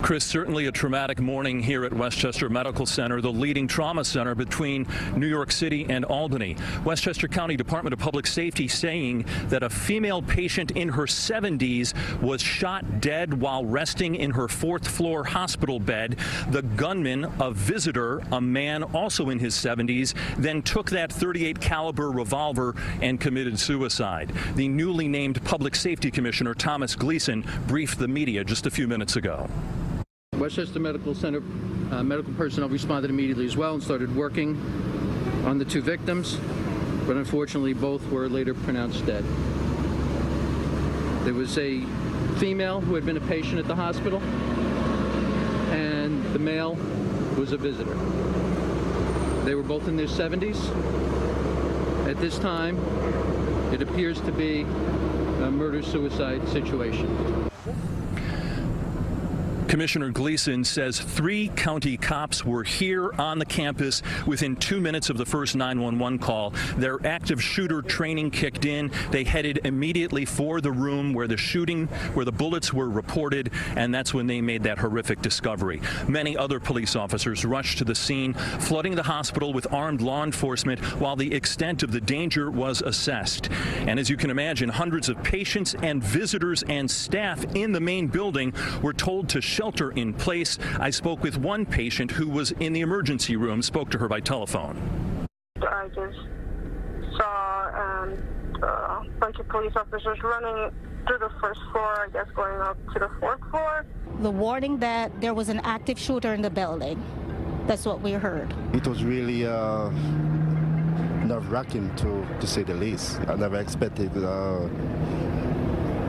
Chris, certainly a traumatic morning here at Westchester Medical Center, the leading trauma center between New York City and Albany. Westchester County Department of Public Safety saying that a female patient in her 70s was shot dead while resting in her fourth-floor hospital bed. The gunman, a visitor, a man also in his 70s, then took that .38 caliber revolver and committed suicide. The newly named Public Safety Commissioner, Thomas Gleason, briefed the media just a few minutes ago. Westchester Medical Center medical personnel responded immediately as well and started working on the two victims, but unfortunately both were later pronounced dead. There was a female who had been a patient at the hospital, and the male was a visitor. They were both in their 70s. At this time, it appears to be a murder-suicide situation. Commissioner Gleason says 3 county cops were here on the campus within 2 minutes of the first 911 call. Their active shooter training kicked in. They headed immediately for the room where the bullets were reported, and that's when they made that horrific discovery. Many other police officers rushed to the scene, flooding the hospital with armed law enforcement while the extent of the danger was assessed. And as you can imagine, hundreds of patients and visitors and staff in the main building were told to shelter in place. I spoke with one patient who was in the emergency room, spoke to her by telephone. I just saw a bunch of police officers running through the first floor, I guess going up to the 4th floor. The warning that there was an active shooter in the building. That's what we heard. It was really nerve-wracking to say the least. I never expected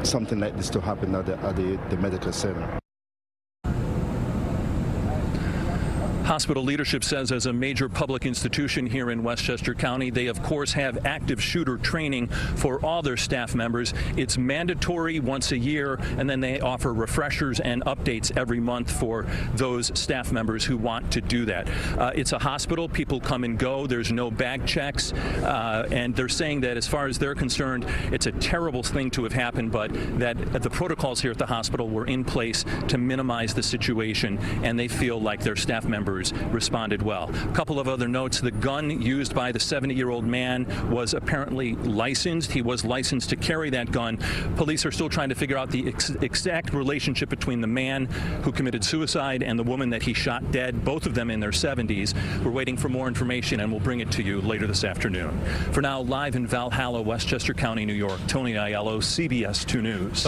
something like this to happen at the medical center. Hospital leadership says as a major public institution here in Westchester County, they of course have active shooter training for all their staff members. It's mandatory once a year, and then they offer refreshers and updates every month for those staff members who want to do that. It's a hospital. People come and go. There's no bag checks, and they're saying that as far as they're concerned, it's a terrible thing to have happened, but that the protocols here at the hospital were in place to minimize the situation, and they feel like their staff members responded well. A couple of other notes. The gun used by the 70-year-old man was apparently licensed. He was licensed to carry that gun. Police are still trying to figure out the exact relationship between the man who committed suicide and the woman that he shot dead, both of them in their 70s. We're waiting for more information, and we'll bring it to you later this afternoon. For now, live in Valhalla, Westchester County, New York, Tony Aiello, CBS 2 News.